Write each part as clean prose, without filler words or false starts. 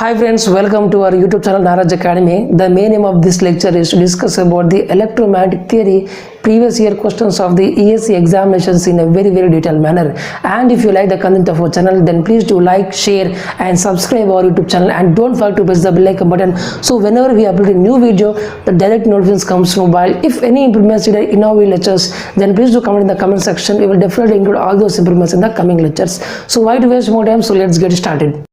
Hi friends, welcome to our YouTube channel Nagaraj Academy. The main aim of this lecture is to discuss about the electromagnetic theory, previous year questions of the ESE examinations in a very detailed manner. And if you like the content of our channel, then please do like, share and subscribe our YouTube channel, and don't forget to press the bell icon button so whenever we upload a new video, the direct notifications comes to mobile. If any improvements needed in our lectures, then please do comment in the comment section. We will definitely include all those improvements in the coming lectures. So why to waste more time? So let's get started.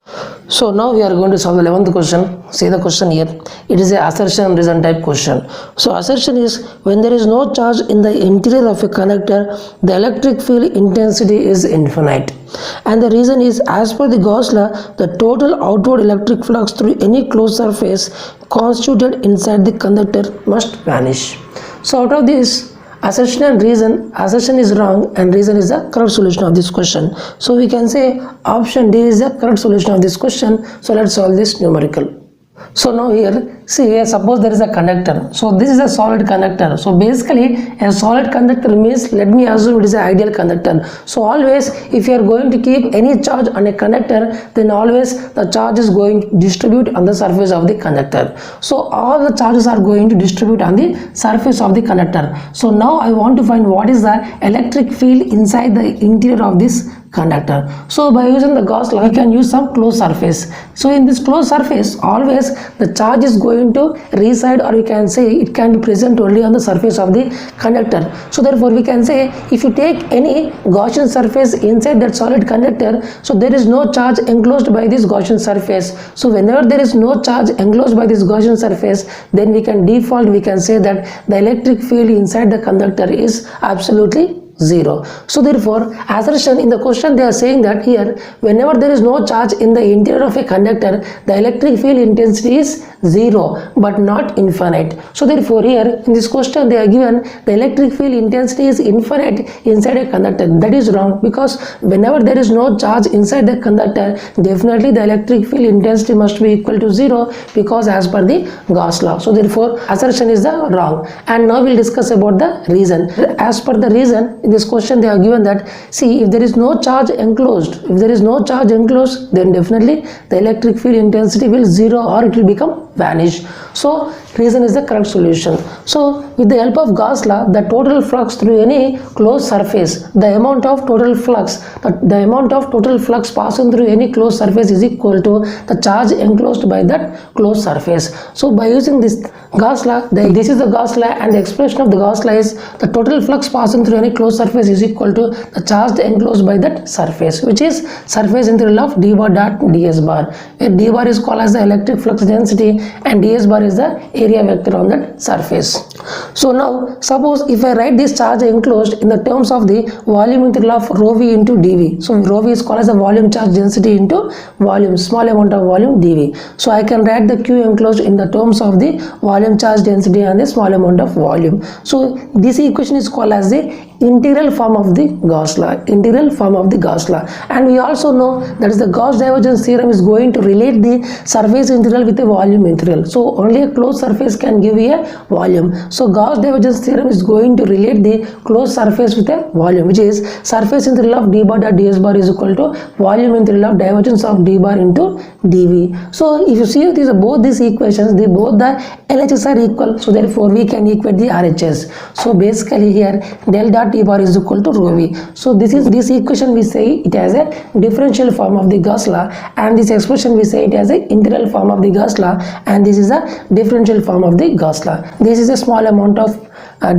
So now we are going to solve the 11th question. See the question here. It is a assertion and reason type question. So assertion is when there is no charge in the interior of a conductor, the electric field intensity is infinite. And the reason is, as per the Gauss law, the total outward electric flux through any closed surface constituted inside the conductor must vanish. So out of this, assertion and reason, assertion is wrong and reason is the correct solution of this question. So we can say option D is the correct solution of this question. So let's solve this numerical. So now here, see here, suppose there is a conductor. So this is a solid conductor. So basically a solid conductor means, let me assume it is an ideal conductor. So always if you are going to keep any charge on a conductor, then always the charge is going to distribute on the surface of the conductor. So all the charges are going to distribute on the surface of the conductor. So now I want to find what is the electric field inside the interior of this conductor. So by using the Gauss law, we can use some closed surface. So in this closed surface, always the charge is going to reside, or we can say it can be present only on the surface of the conductor. So therefore we can say if you take any Gaussian surface inside that solid conductor, so there is no charge enclosed by this Gaussian surface. So whenever there is no charge enclosed by this Gaussian surface, then we can say that the electric field inside the conductor is absolutely zero. So therefore assertion in the question, they are saying that here whenever there is no charge in the interior of a conductor, the electric field intensity is zero but not infinite. So therefore here in this question they are given the electric field intensity is infinite inside a conductor. That is wrong, because whenever there is no charge inside the conductor, definitely the electric field intensity must be equal to zero, because as per the Gauss law. So therefore assertion is the wrong. And now we'll discuss about the reason. As per the reason, in this question they are given that, see, if there is no charge enclosed, then definitely the electric field intensity will zero, or it will become vanish. So reason is the correct solution. So with the help of Gauss law, the total flux through any closed surface, the amount of total flux passing through any closed surface is equal to the charge enclosed by that closed surface. So by using this Gauss law, this is the Gauss law, and the expression of the Gauss law is the total flux passing through any closed surface is equal to the charge enclosed by that surface, which is surface integral of d bar dot ds bar, where d bar is called as the electric flux density and ds bar is the area vector on that surface. So now suppose if I write this charge enclosed in the terms of the volume integral of rho v into dv. So rho v is called as the volume charge density into volume, small amount of volume dv. So I can write the q enclosed in the terms of the volume charge density and the small amount of volume. So this equation is called as the integral form of the Gauss law, and we also know that is the Gauss divergence theorem is going to relate the surface integral with a volume integral. So only a closed surface can give you a volume. So Gauss divergence theorem is going to relate the closed surface with a volume, which is surface integral of d bar dot ds bar is equal to volume integral of divergence of d bar into dv. So if you see both these equations, both the LHS are equal, so therefore we can equate the RHS. So basically here del dot d bar is equal to rho v. So this equation we say it as a differential form of the Gauss law, and this expression we say it as a integral form of the Gauss law, and this is a differential form of the Gauss law. This is a small amount of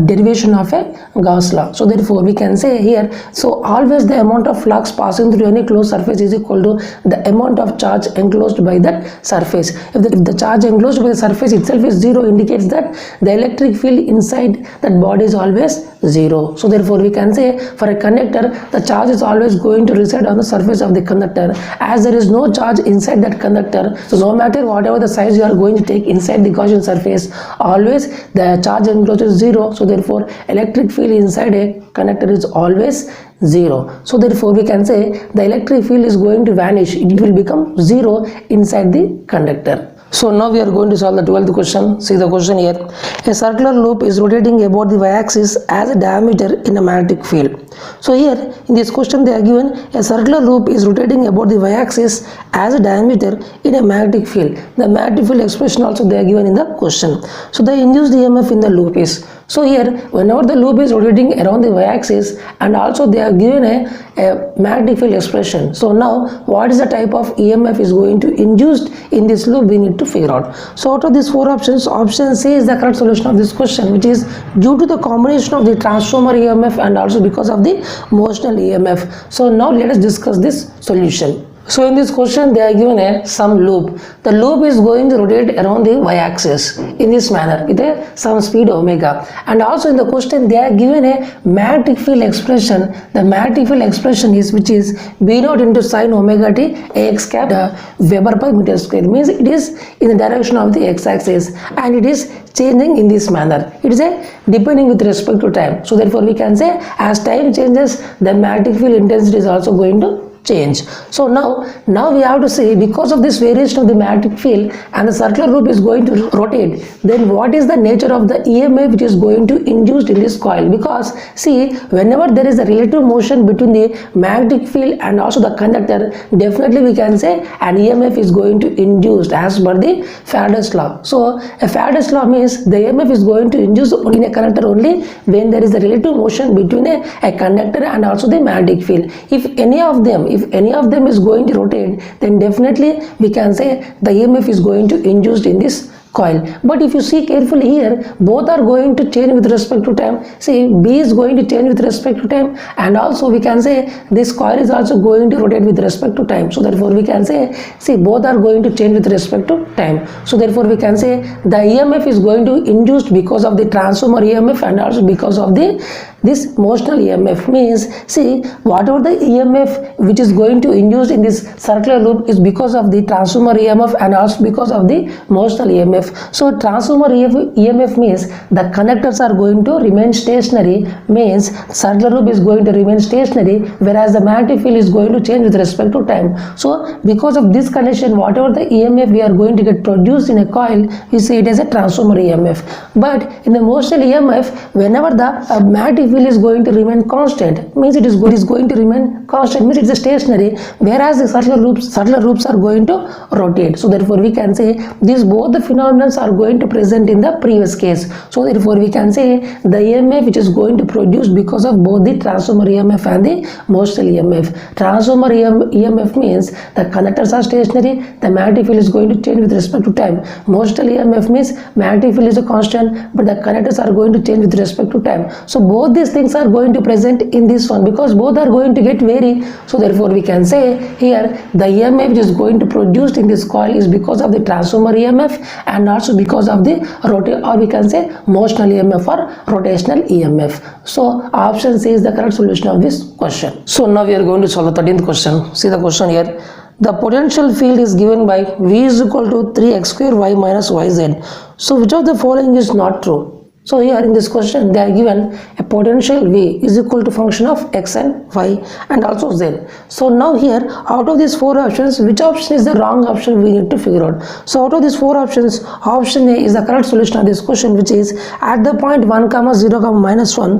derivation of a Gauss law. So therefore we can say here, so always the amount of flux passing through any closed surface is equal to the amount of charge enclosed by that surface. If the charge enclosed by the surface itself is zero, indicates that the electric field inside that body is always zero. So therefore we can say for a conductor, the charge is always going to reside on the surface of the conductor, as there is no charge inside that conductor. So no matter whatever the size you are going to take inside the Gaussian surface, always the charge enclosed is zero. So therefore electric field inside a conductor is always zero. So therefore we can say the electric field is going to vanish, it will become zero inside the conductor. So now we are going to solve the 12th question. See the question here. A circular loop is rotating about the y-axis as a diameter in a magnetic field. So here in this question they are given a circular loop is rotating about the y-axis as a diameter in a magnetic field. The magnetic field expression also they are given in the question. So the induced EMF in the loop is, so here whenever the loop is rotating around the y-axis and also they are given a magnetic field expression. So now what is the type of EMF is going to induced in this loop we need to figure out. So out of these four options, option C is the correct solution of this question, which is due to the combination of the transformer EMF and also because of the motional EMF. So now let us discuss this solution. So in this question they are given some loop. The loop is going to rotate around the y-axis in this manner with some speed omega, and also in the question they are given a magnetic field expression. The magnetic field expression is which is B naught into sine omega t Ax cap Weber per meter square, means it is in the direction of the x-axis and it is changing in this manner. It is depending with respect to time. So therefore we can say as time changes the magnetic field intensity is also going to change. So now we have to say because of this variation of the magnetic field and the circular loop is going to rotate, then what is the nature of the EMF which is going to induced in this coil? Because see, whenever there is a relative motion between the magnetic field and also the conductor, definitely we can say an EMF is going to induced as per the Faraday's law. So a Faraday's law means the EMF is going to induce in a conductor only when there is a relative motion between a conductor and also the magnetic field. If any of them is going to rotate, then definitely we can say the EMF is going to induced in this coil. But if you see carefully here, both are going to change with respect to time. See, B is going to change with respect to time, and also we can say this coil is also going to rotate with respect to time. So therefore we can say, see, both are going to change with respect to time. So therefore we can say the EMF is going to induced because of the transformer EMF and also because of this motional EMF. Means see, whatever the EMF which is going to induce in this circular loop is because of the transformer EMF and also because of the motional EMF. So transformer EMF means the conductors are going to remain stationary, means circular loop is going to remain stationary, whereas the magnetic field is going to change with respect to time. So because of this condition, whatever the EMF we are going to get produced in a coil, we say it as a transformer EMF. But in the motional EMF, whenever the magnetic field is going to remain constant, means it is going to remain constant, means it is stationary, whereas the circular loops are going to rotate. So therefore we can say these both the phenomena are going to present in the previous case. So therefore we can say the EMF which is going to produce because of both the transformer EMF and the motional EMF. Transformer EMF means the conductors are stationary, the magnetic field is going to change with respect to time. Motional EMF means magnetic field is a constant, but the conductors are going to change with respect to time. So both these things are going to present in this one because both are going to get vary. So therefore we can say here the EMF which is going to produced in this coil is because of the transformer EMF and also because of the or we can say motional EMF or rotational EMF. So option C is the correct solution of this question. So now we are going to solve the 13th question. See the question here. The potential field is given by V is equal to 3x square y minus yz. So which of the following is not true? So here in this question they are given a potential V is equal to function of x and y and also z. So now here out of these four options, which option is the wrong option we need to figure out. So out of these four options, option A is the correct solution of this question, which is at the point 1, 0, minus 1,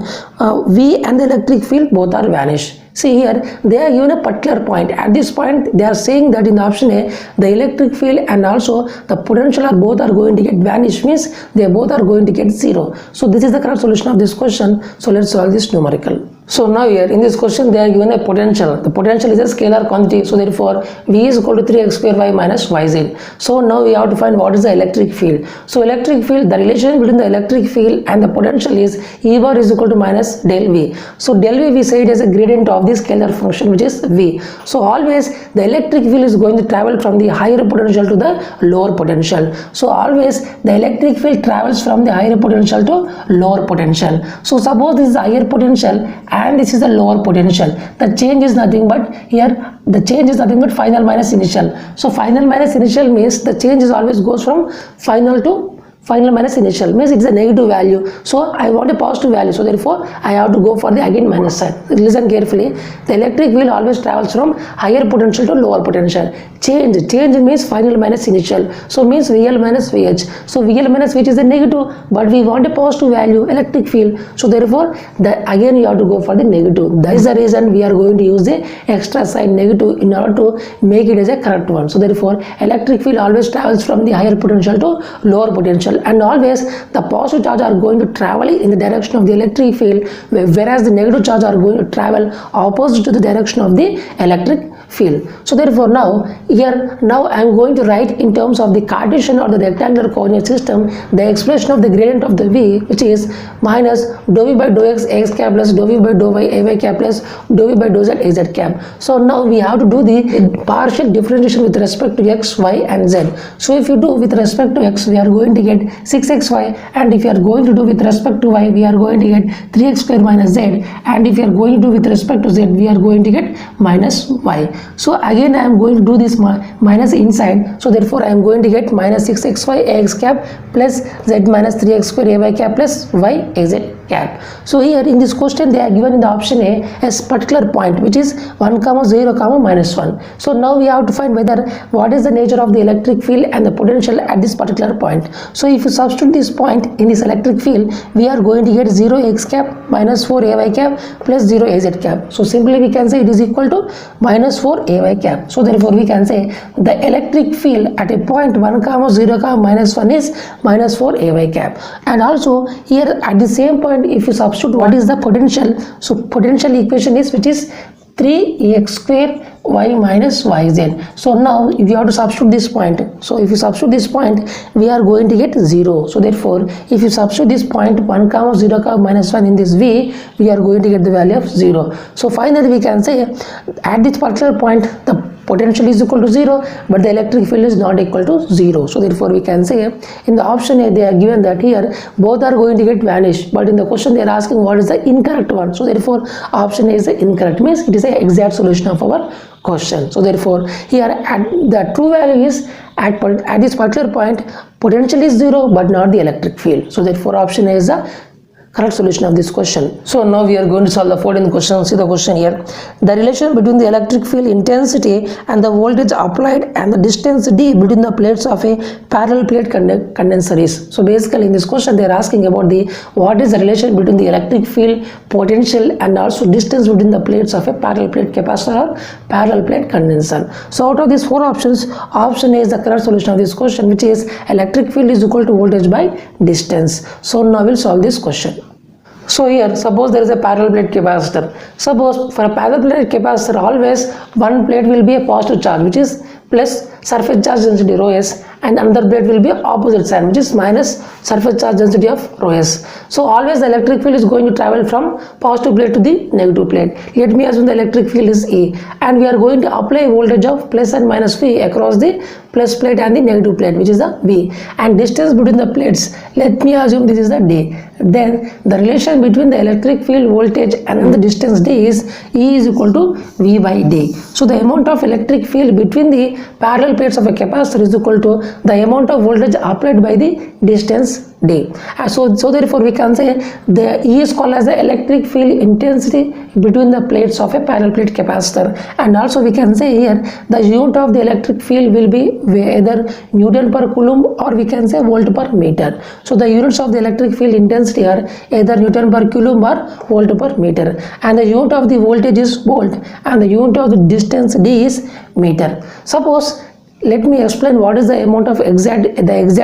V and the electric field both are vanished. See here they are given a particular point. At this point they are saying that in the option A the electric field and also the potential are both are going to get vanished, means they both are going to get 0. So this is the correct solution of this question. So let's solve this numerical. So now here in this question they are given a potential. The potential is a scalar quantity. So therefore V is equal to 3x square y minus yz. So now we have to find what is the electric field. So electric field, the relation between the electric field and the potential is E bar is equal to minus del V. So del V we say it as a gradient of this scalar function which is V. So always the electric field is going to travel from the higher potential to the lower potential. So always the electric field travels from the higher potential to lower potential. So suppose this is higher potential and this is the lower potential. The change is nothing but here the change is nothing but final minus initial. So final minus initial means the change is always goes from final to final minus initial means it's a negative value, so I want a positive value, so therefore I have to go for the again minus sign. Listen carefully, the electric field always travels from higher potential to lower potential. Change means final minus initial, so means VL minus VH. So VL minus VH is a negative, but we want a positive value electric field, so therefore again you have to go for the negative. That is the reason we are going to use the extra sign negative in order to make it as a correct one. So therefore electric field always travels from the higher potential to lower potential, and always the positive charge are going to travel in the direction of the electric field, whereas the negative charge are going to travel opposite to the direction of the electric field. So therefore now I am going to write in terms of the Cartesian or the rectangular coordinate system the expression of the gradient of the V, which is minus dou V by dou x x cap plus dou V by dou y ay cap plus dou V by dou z az cap. So now we have to do the partial differentiation with respect to x, y and z. So if you do with respect to x, we are going to get 6xy, and if you are going to do with respect to y, we are going to get 3x square minus z, and if you are going to do with respect to z, we are going to get minus y. So again I am going to do this minus inside, so therefore I am going to get minus 6xy ax cap plus z minus 3x square ay cap plus y az cap. So here in this question they are given in the option A as particular point which is 1, 0, minus 1. So now we have to find whether what is the nature of the electric field and the potential at this particular point. So if you substitute this point in this electric field, we are going to get 0 x cap minus 4 ay cap plus 0 az cap. So simply we can say it is equal to minus 4 ay cap. So therefore we can say the electric field at a point 1, 0, minus 1 is minus 4 ay cap. And also here at the same point if you substitute what is the potential, so potential equation is which is 3x square y minus yz. So now if you have to substitute this point, so if you substitute this point we are going to get 0. So therefore if you substitute this point 1, 0, minus 1 in this V, we are going to get the value of 0. So finally we can say at this particular point the potential is equal to 0, but the electric field is not equal to 0. So therefore we can say in the option A they are given that here both are going to get vanished, but in the question they are asking what is the incorrect one. So therefore option A is the incorrect, means it is the exact solution of our question. So therefore here the true value is at this particular point potential is 0 but not the electric field. So therefore option A is the correct solution of this question. So now we are going to solve the 14th question. See the question here. The relation between the electric field intensity and the voltage applied and the distance d between the plates of a parallel plate condenser is. So basically in this question they are asking about the what is the relation between the electric field potential and also distance between the plates of a parallel plate capacitor or parallel plate condenser. So out of these four options, option A is the correct solution of this question, which is electric field is equal to voltage by distance. So now we'll solve this question. So here suppose there is a parallel plate capacitor. Suppose for a parallel plate capacitor always one plate will be a positive charge which is plus surface charge density rho s, and another plate will be opposite sign which is minus surface charge density of rho s. So always the electric field is going to travel from positive plate to the negative plate. Let me assume the electric field is A, and we are going to apply voltage of plus and minus V across the plus plate and the negative plate which is the V, and distance between the plates, let me assume this is the D. Then the relation between the electric field voltage and the distance D is E is equal to V by D. So the amount of electric field between the parallel plates of a capacitor is equal to the amount of voltage applied by the distance D. So therefore we can say the E is called as the electric field intensity between the plates of a parallel plate capacitor, and also we can say here the unit of the electric field will be either Newton per coulomb or we can say volt per meter. So the units of the electric field intensity are either Newton per coulomb or volt per meter, and the unit of the voltage is volt and the unit of the distance D is meter. Suppose let me explain what is the amount of exact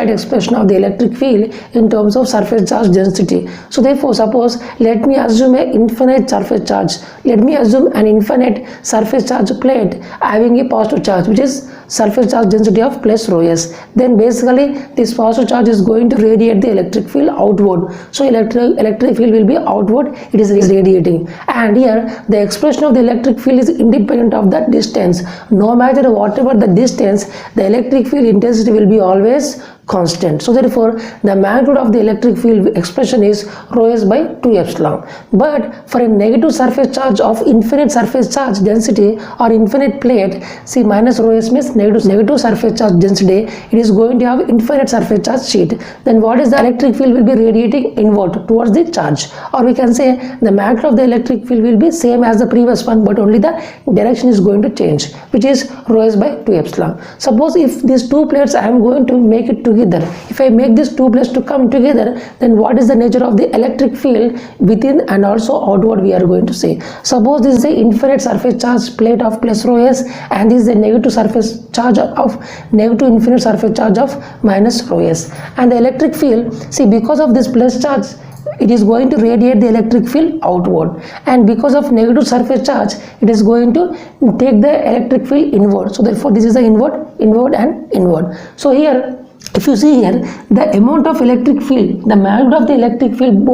expression of the electric field in terms of surface charge density. So therefore suppose let me assume an infinite surface charge. Let me assume an infinite surface charge plate having a positive charge which is surface charge density of plus rho s. Then basically this positive charge is going to radiate the electric field outward. So electric field will be outward, it is radiating, and here the expression of the electric field is independent of that distance. No matter whatever the distance, the electric field intensity will be always constant. So therefore the magnitude of the electric field expression is rho s by 2 epsilon. But for a negative surface charge of infinite surface charge density or infinite plate, see minus rho s means negative surface charge density, it is going to have infinite surface charge sheet. Then what is the electric field will be radiating inward towards the charge, or we can say the magnitude of the electric field will be same as the previous one, but only the direction is going to change, which is rho s by 2 epsilon. Suppose if these two plates I am going to make it together, if I make these two plates to come together, then what is the nature of the electric field within and also outward we are going to say. Suppose this is the infinite surface charge plate of plus rho s, and this is the negative surface charge of negative infinite surface charge of minus rho s, and the electric field, see because of this plus charge it is going to radiate the electric field outward, and because of negative surface charge it is going to take the electric field inward. So therefore this is the inward and inward. So here if you see here, the amount of electric field, the magnitude of the electric field,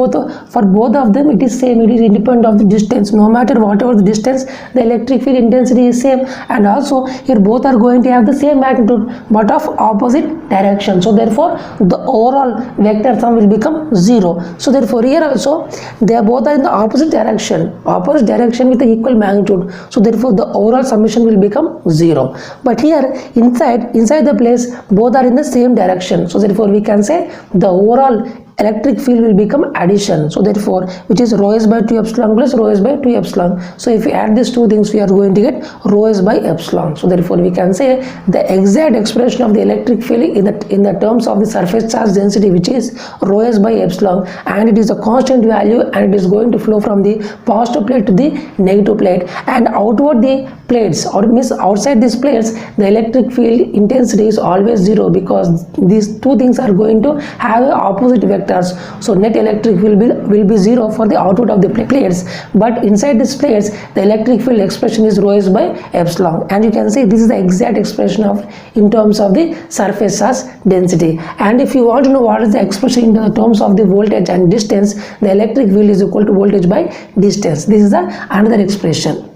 for both of them it is same, it is independent of the distance. No matter whatever the distance, the electric field intensity is same, and also here both are going to have the same magnitude but of opposite direction. So therefore the overall vector sum will become 0. So therefore here also they are both are in the opposite direction with the equal magnitude. So therefore the overall summation will become 0. But here inside the place both are in the same direction. So therefore we can say the overall electric field will become addition. So therefore which is rho s by 2 epsilon plus rho s by 2 epsilon. So if we add these two things we are going to get rho s by epsilon. So therefore we can say the exact expression of the electric field in the terms of the surface charge density, which is rho s by epsilon, and it is a constant value and it is going to flow from the positive plate to the negative plate, and outward the plates, or means outside these plates the electric field intensity is always 0, because these two things are going to have opposite vectors. So net electric field will be 0 for the outward of the plates, but inside these plates the electric field expression is rho s by epsilon, and you can say this is the exact expression of in terms of the surface charge density. And if you want to know what is the expression in the terms of the voltage and distance, the electric field is equal to voltage by distance. This is the another expression.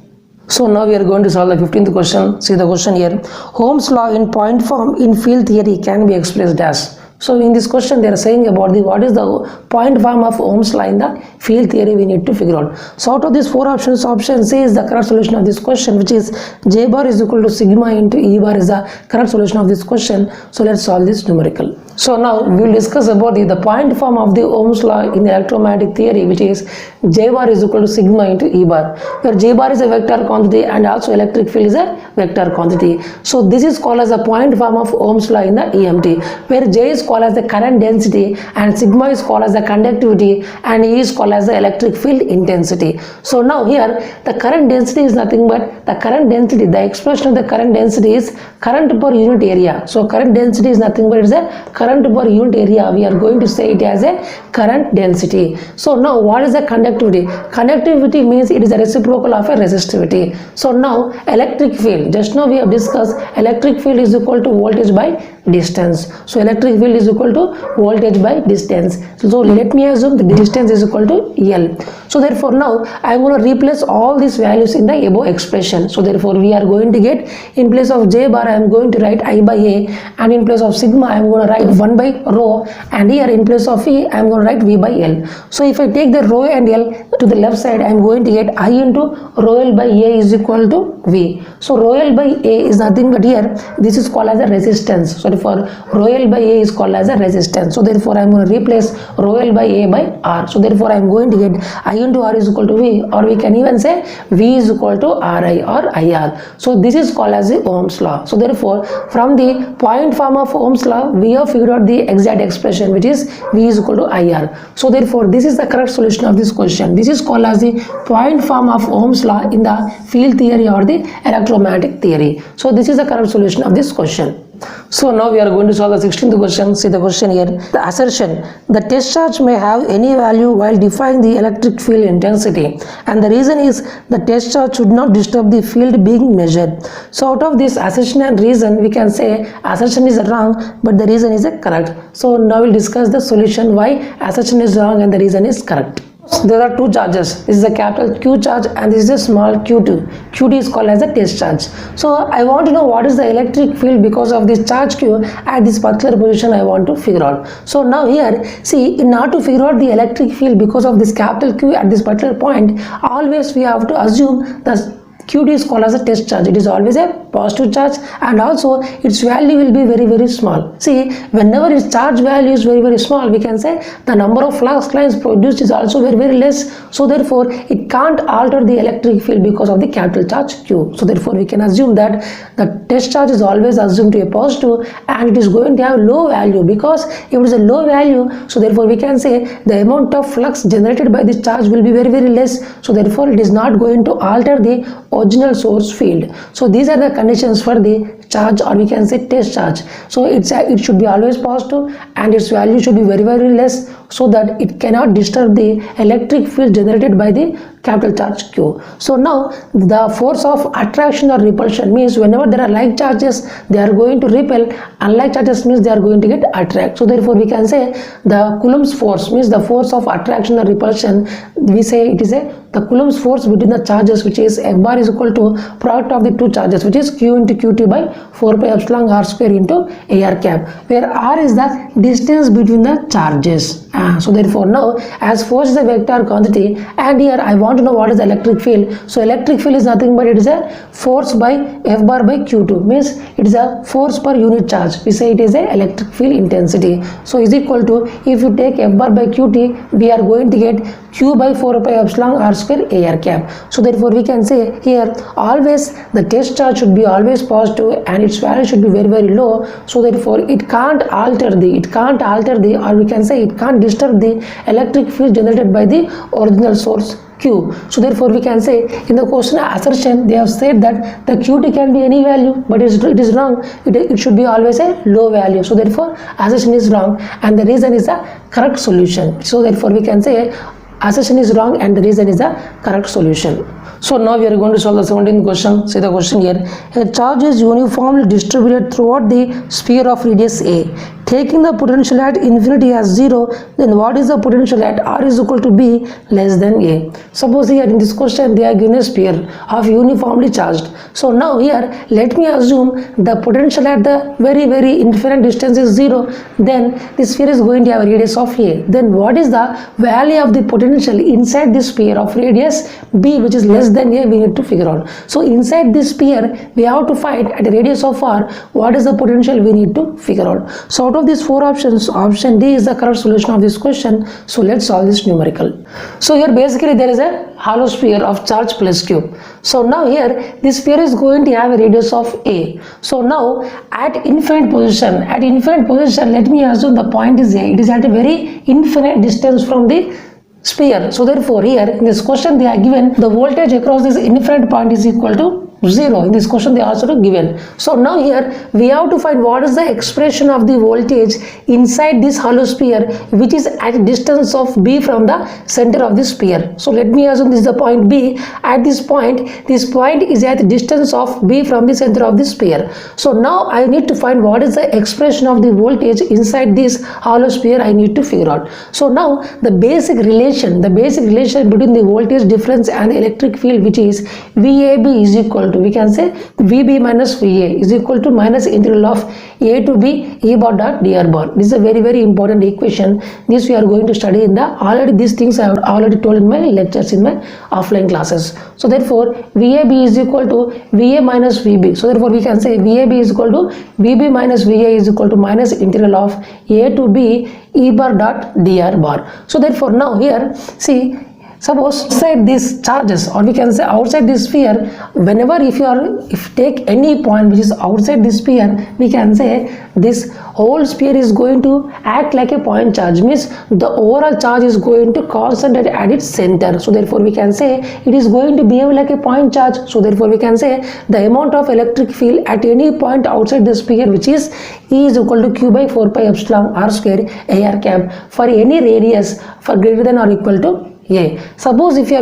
So now we are going to solve the 15th question. See the question here. Ohm's law in point form in field theory can be expressed as. So in this question they are saying about what is the point form of Ohm's law in the field theory we need to figure out. So out of these four options, option C is the correct solution of this question, which is J bar is equal to sigma into E bar is the correct solution of this question. So let's solve this numerical. So now we will discuss about the point form of the Ohm's law in the electromagnetic theory, which is J bar is equal to sigma into E bar, where J bar is a vector quantity and also electric field is a vector quantity. So this is called as the point form of Ohm's law in the EMT, where J is called as the current density and sigma is called as the conductivity and E is called as the electric field intensity. So now here the current density is nothing but the current density, the expression of the current density is current per unit area. So current density is nothing but it is a current per unit area. We are going to say it as a current density. So now what is the conductivity? Conductivity means it is a reciprocal of a resistivity. So now electric field, just now we have discussed electric field is equal to voltage by distance. So electric field is equal to voltage by distance. So let me assume the distance is equal to L. So therefore now I am going to replace all these values in the above expression. So therefore we are going to get, in place of J bar I am going to write I by A, and in place of sigma I am going to write 1 by rho, and here in place of E I am going to write V by L. So if I take the rho and L to the left side, I am going to get I into rho L by A is equal to V. So rho L by A is nothing but here this is called as a resistance. So therefore rho L by A is called as a resistance. So therefore I am going to replace rho L by A by R. So therefore I am going to get I into R is equal to V, or we can even say V is equal to Ri or IR. So this is called as the Ohm's law. So therefore from the point form of Ohm's law we have figured out the exact expression, which is V is equal to IR. So therefore this is the correct solution of this question. This is called as the point form of Ohm's law in the field theory or the electromagnetic theory. So this is the correct solution of this question. So now we are going to solve the 16th question. See the question here. The assertion, the test charge may have any value while defining the electric field intensity, and the reason is the test charge should not disturb the field being measured. So out of this assertion and reason, we can say assertion is wrong but the reason is correct. So now we'll discuss the solution why assertion is wrong and the reason is correct. There are two charges. This is a capital Q charge and this is a small q2. Q2 is called as a test charge. So I want to know what is the electric field because of this charge Q at this particular position. I want to figure out. So now here, see, in order to figure out the electric field because of this capital Q at this particular point, always we have to assume that Q2 is called as a test charge. It is always a positive charge and also its value will be very small. See, whenever its charge value is very small, we can say the number of flux lines produced is also very less. So therefore, it can't alter the electric field because of the capital charge Q. So therefore, we can assume that the test charge is always assumed to be a positive and it is going to have low value, because if it is a low value, so therefore we can say the amount of flux generated by this charge will be very less. So therefore, it is not going to alter the original source field. So these are the conditions for the charge, or we can say test charge. So it should be always positive and its value should be very less, so that it cannot disturb the electric field generated by the capital charge Q. So now the force of attraction or repulsion means whenever there are like charges, they are going to repel, unlike charges means they are going to get attract. So therefore we can say the Coulomb's force means the force of attraction or repulsion, we say it is the Coulomb's force between the charges, which is F bar is equal to product of the two charges, which is Q into Qt by 4 pi epsilon r square into AR cap, where r is the distance between the charges. So therefore now, as force is a vector quantity and here I want to know what is the electric field. So electric field is nothing but it is a force by F bar by Q2, means it is a force per unit charge. We say it is a electric field intensity. So is equal to, if you take F bar by Qt, we are going to get Q by 4 pi epsilon r square AR cap. So therefore we can say here always the test charge should be always positive and its value should be very low. So therefore it can't alter the or we can say it can't disturb the electric field generated by the original source Q. So therefore we can say in the question assertion they have said that the Qt can be any value, but it is wrong. It should be always a low value. So therefore assertion is wrong and the reason is a correct solution. So therefore we can say assertion is wrong and the reason is the correct solution. So now we are going to solve the 17th question. See the question here. A charge is uniformly distributed throughout the sphere of radius A. Taking the potential at infinity as 0, then what is the potential at r is equal to b less than a? Suppose here in this question they are given a sphere of uniformly charged. So now here let me assume the potential at the very infinite distance is 0. Then this sphere is going to have a radius of a. Then what is the value of the potential inside this sphere of radius b, which is less than a? We need to figure out. So inside this sphere we have to find at a radius of r what is the potential we need to figure out. So out of these four options, option D is the correct solution of this question. So let's solve this numerical. So here basically there is a hollow sphere of charge plus q. So now here this sphere is going to have a radius of a. So now at infinite position let me assume the point is a. It is at a very infinite distance from the sphere. So therefore here in this question they are given the voltage across this infinite point is equal to 0. In this question they are also given. So now here we have to find what is the expression of the voltage inside this hollow sphere, which is at a distance of b from the center of the sphere. So let me assume this is the point b. At this point is at the distance of b from the center of the sphere. So now I need to find what is the expression of the voltage inside this hollow sphere. I need to figure out. So now the basic relation between the voltage difference and the electric field, which is VAB is equal to, we can say VB minus VA is equal to minus integral of A to B E bar dot dr bar. This is a very important equation. This we are going to study in the already these things I have already told in my lectures in my offline classes. So therefore VAB is equal to VA minus VB. So therefore we can say VAB is equal to VB minus VA is equal to minus integral of A to B E bar dot dr bar. So therefore now here see, suppose outside these charges, or we can say outside this sphere, whenever if you take any point which is outside this sphere, we can say this whole sphere is going to act like a point charge, means the overall charge is going to concentrate at its center. So therefore we can say it is going to behave like a point charge. So therefore we can say the amount of electric field at any point outside the sphere, which is E is equal to Q by 4 pi epsilon r square AR cap for any radius for greater than or equal to A. Suppose if you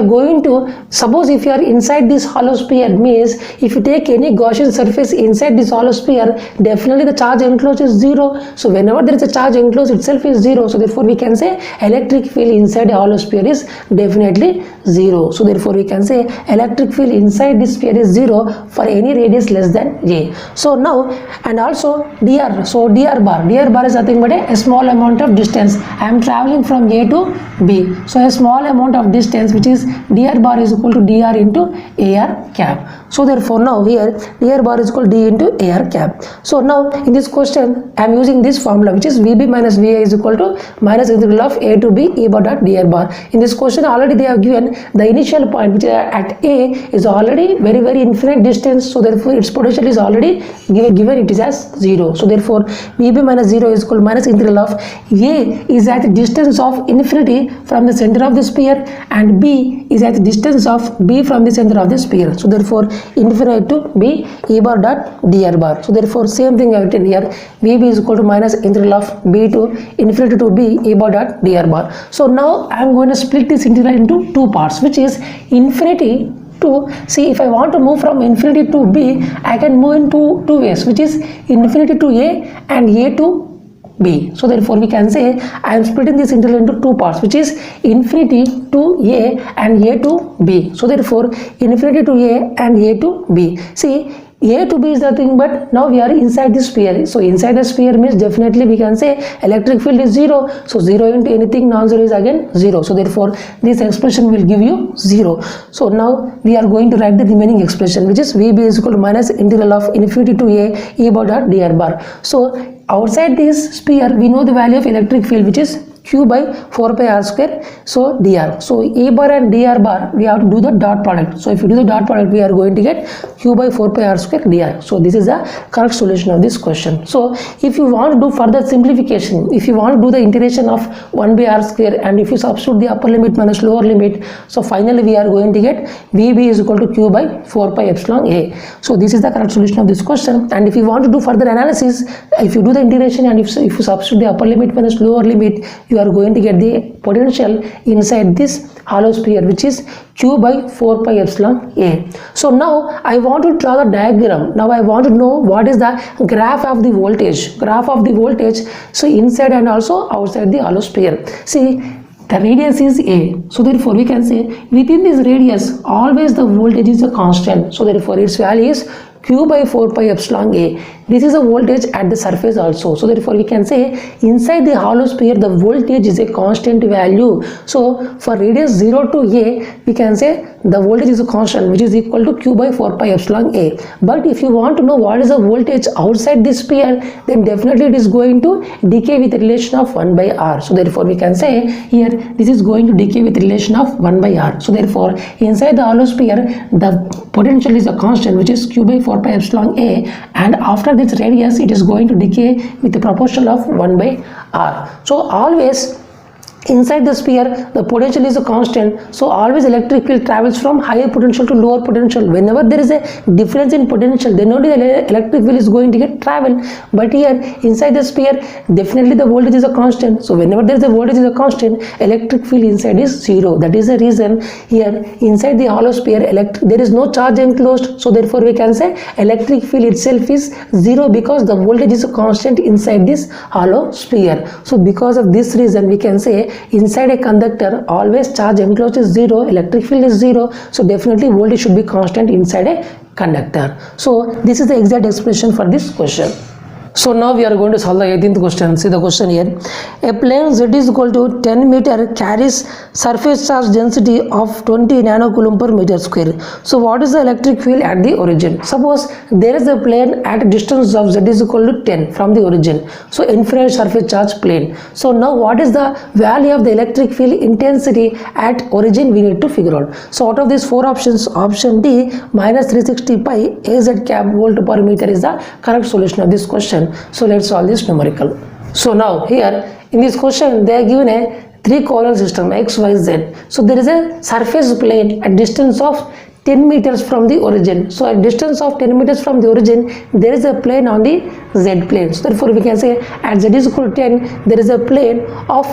are inside this hollow sphere, means if you take any Gaussian surface inside this hollow sphere, definitely the charge enclosed is 0. So whenever there is a charge enclosed itself is 0. So therefore we can say electric field inside a hollow sphere is definitely 0. So therefore we can say electric field inside this sphere is 0 for any radius less than A. So now, and also dr. So dr bar is nothing but a small amount of distance. I am traveling from A to B. So a small amount of distance, which is dr bar is equal to dr into ar cap. So therefore now here dr bar is equal to d into ar cap. So now in this question I am using this formula, which is Vb minus Va is equal to minus integral of A to B E bar dot dr bar. In this question already they have given the initial point, which is at A is already very infinite distance. So therefore its potential is already given it is as 0. So therefore Vb minus 0 is equal to minus integral of A is at the distance of infinity from the center of the sphere, and B is at the distance of B from the center of the sphere. So therefore infinite to B E bar dot dr bar. So therefore same thing I have written here, Vb is equal to minus integral of B to infinity to B E bar dot dr bar. So now I am going to split this integral into two parts, which is infinity to, see, if I want to move from infinity to B, I can move in two ways, which is infinity to A and A to B. So therefore we can say I am splitting this integral into two parts, which is infinity to A and A to B. So therefore infinity to A and A to B. See, A to B is nothing but, now we are inside the sphere. So inside the sphere means definitely we can say electric field is 0. So 0 into anything non-zero is again 0. So therefore this expression will give you 0. So now we are going to write the remaining expression, which is Vb is equal to minus integral of infinity to A E bar dot dr bar. So outside this sphere we know the value of electric field, which is Q by 4 pi r square, so dr. So E bar and dr bar we have to do the dot product. So if you do the dot product, we are going to get Q by 4 pi r square dr. So this is the correct solution of this question. So if you want to do further simplification, if you want to do the integration of 1 by r square, and if you substitute the upper limit minus lower limit, so finally we are going to get Vb is equal to Q by 4 pi epsilon A. So this is the correct solution of this question. And if you want to do further analysis, if you do the integration and if you substitute the upper limit minus lower limit, you are going to get the potential inside this hollow sphere, which is Q by 4 pi epsilon A. So now I want to draw the diagram. Now I want to know what is the graph of the voltage. So inside and also outside the hollow sphere. See, the radius is A. So therefore we can say within this radius always the voltage is a constant. So therefore its value is Q by 4 pi epsilon A. This is a voltage at the surface also. So therefore we can say inside the hollow sphere the voltage is a constant value. So for radius 0 to A, we can say the voltage is a constant, which is equal to Q by 4 pi epsilon A. But if you want to know what is the voltage outside this sphere, then definitely it is going to decay with the relation of 1 by R. So therefore we can say here this is going to decay with the relation of 1 by R. So therefore inside the hollow sphere the potential is a constant, which is Q by 4 pi epsilon A, and after this radius it is going to decay with the proportional of 1 by R. So always inside the sphere the potential is a constant, so always electric field travels from higher potential to lower potential. Whenever there is a difference in potential, then only the electric field is going to get travel. But here inside the sphere definitely the voltage is a constant, so whenever there is a voltage is a constant, electric field inside is 0. That is the reason here inside the hollow sphere there is no charge enclosed. So therefore we can say electric field itself is 0 because the voltage is a constant inside this hollow sphere. So because of this reason we can say inside a conductor always charge enclosed is 0, electric field is 0, so definitely voltage should be constant inside a conductor. So this is the exact expression for this question. So now we are going to solve the 18th question. See the question here. A plane Z is equal to 10 meter carries surface charge density of 20 nanocoulomb per meter square. So what is the electric field at the origin? Suppose there is a plane at a distance of Z is equal to 10 from the origin. So infinite surface charge plane. So now what is the value of the electric field intensity at origin we need to figure out. So out of these four options, option D minus 360 pi AZ cap volt per meter is the correct solution of this question. So let's solve this numerical. So now here in this question they are given a 3 coordinate system x, y, z. So there is a surface plane at distance of 10 meters from the origin. So at distance of 10 meters from the origin there is a plane on the z plane. So therefore we can say at z is equal to 10 there is a plane of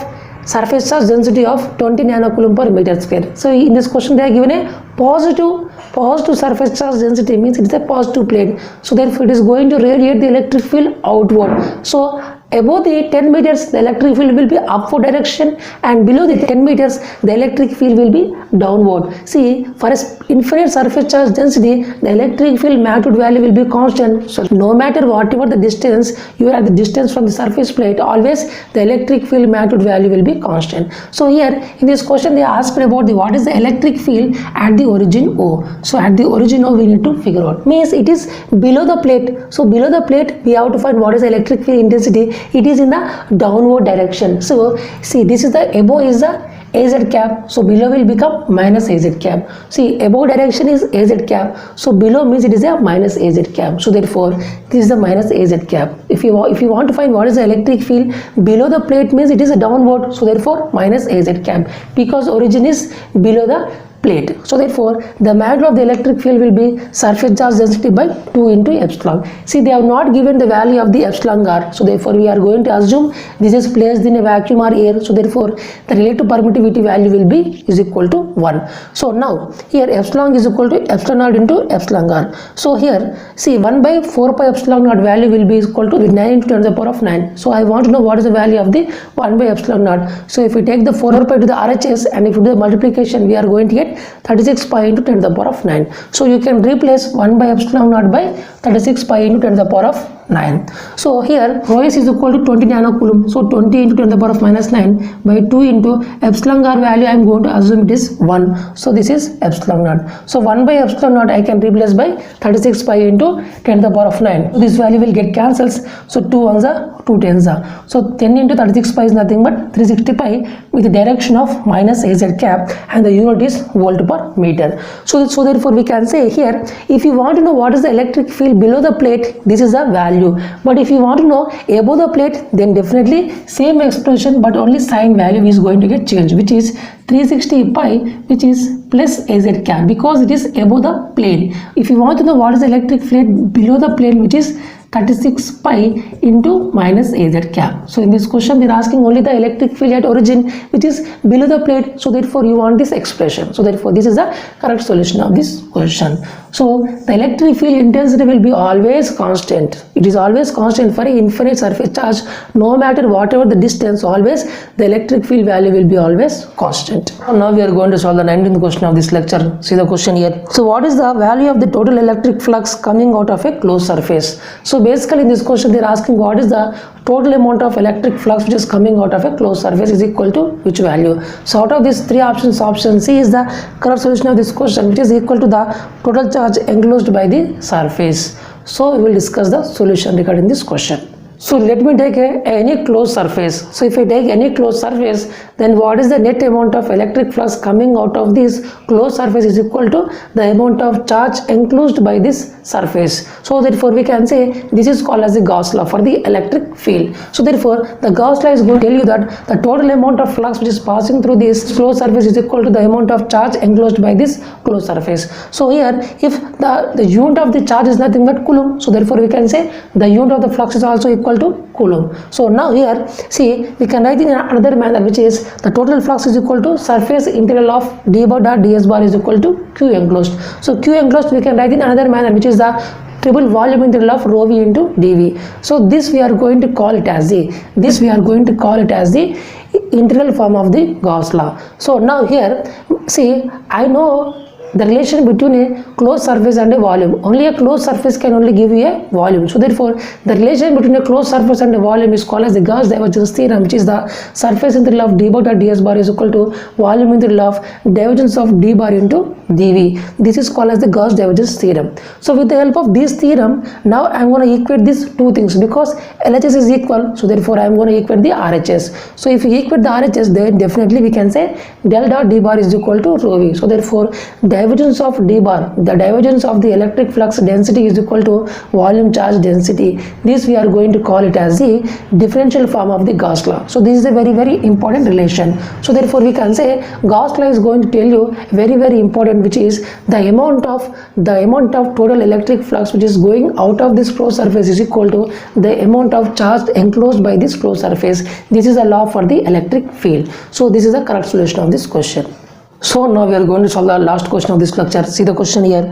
surface charge density of 20 nanocoulomb per meter square. So in this question they are given a positive surface charge density, means it is a positive plate, so therefore it is going to radiate the electric field outward. So above the 10 meters the electric field will be upward direction, and below the 10 meters the electric field will be downward. See, for a infinite surface charge density the electric field magnitude value will be constant. So no matter whatever the distance you are, the distance from the surface plate, always the electric field magnitude value will be constant. So here in this question they asked about what is the electric field at the origin O. So at the origin O we need to figure out, means it is below the plate. So below the plate we have to find what is the electric field intensity. It is in the downward direction. So see, this is the above is the AZ cap, so below will become minus AZ cap. See, above direction is AZ cap, so below means it is a minus AZ cap. So therefore this is the minus AZ cap. If you want to find what is the electric field below the plate, means it is a downward, so therefore minus AZ cap, because origin is below the plate. So therefore the magnitude of the electric field will be surface charge density by 2 into epsilon. See, they have not given the value of the epsilon r, so therefore we are going to assume this is placed in a vacuum or air, so therefore the relative permittivity value will be is equal to 1. So now here epsilon is equal to epsilon naught into epsilon r. So here see 1 by 4 pi epsilon naught value will be equal to 9 into 10 to the power of 9. So I want to know what is the value of the 1 by epsilon naught. So if we take the 4 pi to the RHS and if we do the multiplication, we are going to get 36 pi into 10 to the power of 9. So you can replace 1 by epsilon naught by 36 pi into 10 to the power of 9. So here rho s is equal to 20 nanocoulomb. So 20 into 10 to the power of minus 9 by 2 into epsilon r value I am going to assume it is 1. So this is epsilon naught. So 1 by epsilon naught I can replace by 36 pi into 10 to the power of 9. So this value will get cancels. So 2 ones are 2 tens are. So 10 into 36 pi is nothing but 360 pi with the direction of minus AZ cap, and the unit is volt per meter. So therefore we can say here, if you want to know what is the electric field below the plate, this is the value. But if you want to know above the plate, then definitely same expression, but only sign value is going to get changed, which is 360 pi, which is plus AZ cap, because it is above the plane. If you want to know what is the electric field below the plane, which is 36 pi into minus AZ cap. So in this question they are asking only the electric field at origin, which is below the plate, so therefore you want this expression. So therefore this is the correct solution of this question. So the electric field intensity will be always constant. It is always constant for an infinite surface charge. No matter whatever the distance, always the electric field value will be always constant. Now we are going to solve the 19th question of this lecture. See the question here. So what is the value of the total electric flux coming out of a closed surface? So basically in this question they are asking what is the total amount of electric flux which is coming out of a closed surface is equal to which value. So out of these three options, option C is the correct solution of this question, which is equal to the total charge enclosed by the surface. So we will discuss the solution regarding this question. So let me take any closed surface. So if I take any closed surface, then what is the net amount of electric flux coming out of this closed surface is equal to the amount of charge enclosed by this surface. So therefore we can say this is called as the Gauss law for the electric field. So therefore the Gauss law is going to tell you that the total amount of flux which is passing through this closed surface is equal to the amount of charge enclosed by this closed surface. So here if the unit of the charge is nothing but coulomb, so therefore we can say the unit of the flux is also equal to coulomb. So now here see we can write in another manner, which is the total flux is equal to surface integral of d bar dot ds bar is equal to q enclosed. So q enclosed we can write in another manner, which is the triple volume integral of rho v into dv. So this we are going to call it as the integral form of the Gauss law. So now here see I know the relation between a closed surface and a volume. Only a closed surface can only give you a volume. So therefore the relation between a closed surface and a volume is called as the Gauss divergence theorem, which is the surface integral of d bar dot ds bar is equal to volume integral of divergence of d bar into dv. This is called as the Gauss divergence theorem. So with the help of this theorem, now I am going to equate these two things, because LHS is equal, so therefore I am going to equate the RHS. So if we equate the RHS, then definitely we can say del dot d bar is equal to rho v. So therefore divergence of d bar, the divergence of the electric flux density is equal to volume charge density. This we are going to call it as the differential form of the Gauss law. So this is a very important relation. So therefore we can say Gauss law is going to tell you very important, which is the amount of total electric flux which is going out of this flow surface is equal to the amount of charge enclosed by this flow surface. This is a law for the electric field. So this is the correct solution of this question. So now we are going to solve the last question of this lecture. See the question here.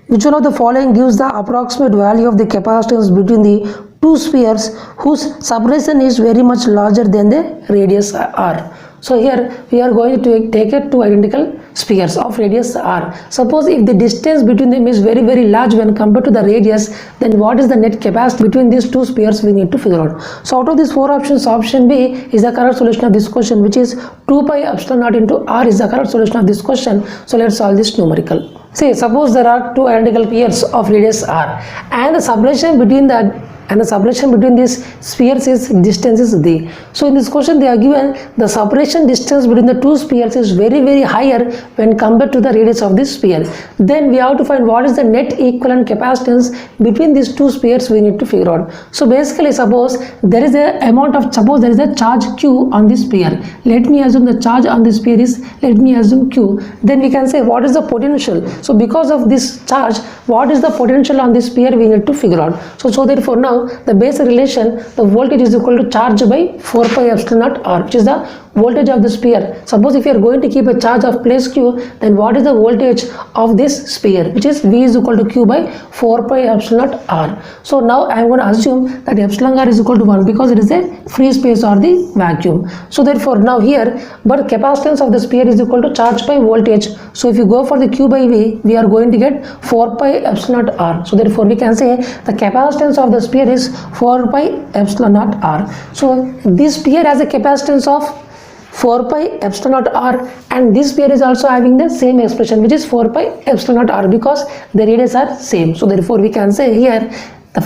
Which one of the following gives the approximate value of the capacitance between the two spheres whose separation is very much larger than the radius r? So here we are going to take it two identical spheres of radius r. Suppose if the distance between them is very large when compared to the radius, then what is the net capacity between these two spheres we need to figure out. So out of these four options, option B is the correct solution of this question, which is 2 pi epsilon naught into r is the correct solution of this question. So let's solve this numerical. Say suppose there are two identical pairs of radius r and the separation between these spheres is distance is d. So in this question they are given the separation distance between the two spheres is very higher when compared to the radius of this sphere. Then we have to find what is the net equivalent capacitance between these two spheres we need to figure out. So basically suppose there is a charge q on this sphere. Let me assume the charge on this sphere is, let me assume q. Then we can say what is the potential. So because of this charge, what is the potential on this sphere we need to figure out. So therefore now the basic relation, the voltage is equal to charge by 4 pi epsilon naught r, which is the voltage of the sphere. Suppose if you are going to keep a charge of place q, then what is the voltage of this sphere, which is V is equal to q by 4 pi epsilon naught r. So now I am going to assume that epsilon r is equal to 1 because it is a free space or the vacuum. So therefore now here, but capacitance of the sphere is equal to charge by voltage. So if you go for the q by V, we are going to get 4 pi epsilon naught r. So therefore we can say the capacitance of the sphere is 4 pi epsilon naught r. So this sphere has a capacitance of 4 pi epsilon naught r, and this sphere is also having the same expression, which is 4 pi epsilon naught r, because the radius are same. So therefore we can say here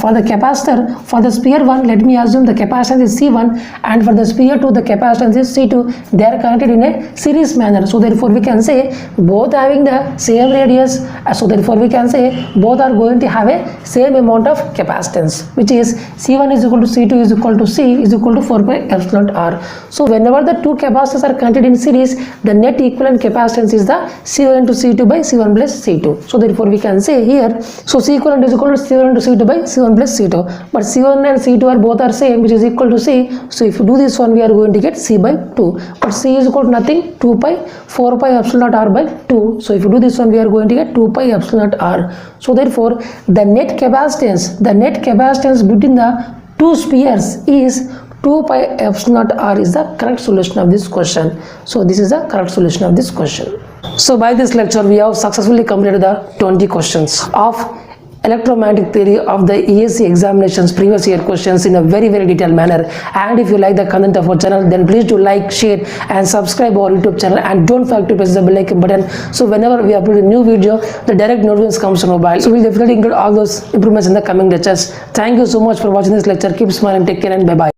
for the capacitor, for the sphere 1, let me assume the capacitance is C1, and for the sphere 2 the capacitance is C2. They are connected in a series manner. So therefore we can say both having the same radius. So therefore we can say both are going to have a same amount of capacitance, which is C1 is equal to C2 is equal to C is equal to 4 pi epsilon naught r. So whenever the two capacitors are connected in series, the net equivalent capacitance is the C1 into C2 by C1 plus C2. So therefore we can say here, so C equivalent is equal to C1 into C2 by C1 plus C2, but C1 and C2 are both are same, which is equal to C. So if you do this one, we are going to get C by 2, but C is equal to nothing, 2 pi 4 pi epsilon naught r by 2. So if you do this one, we are going to get 2 pi epsilon naught r. So therefore the net capacitance between the two spheres is 2 pi epsilon naught r is the correct solution of this question. So this is the correct solution of this question. So by this lecture we have successfully completed the 20 questions of electromagnetic theory of the ESE examinations previous year questions in a very detailed manner. And if you like the content of our channel, then please do like, share and subscribe our YouTube channel, and don't forget to press the bell icon button, so whenever we upload a new video, the direct notification comes to mobile. So we'll definitely include all those improvements in the coming lectures. Thank you so much for watching this lecture. Keep smiling, take care, and bye bye.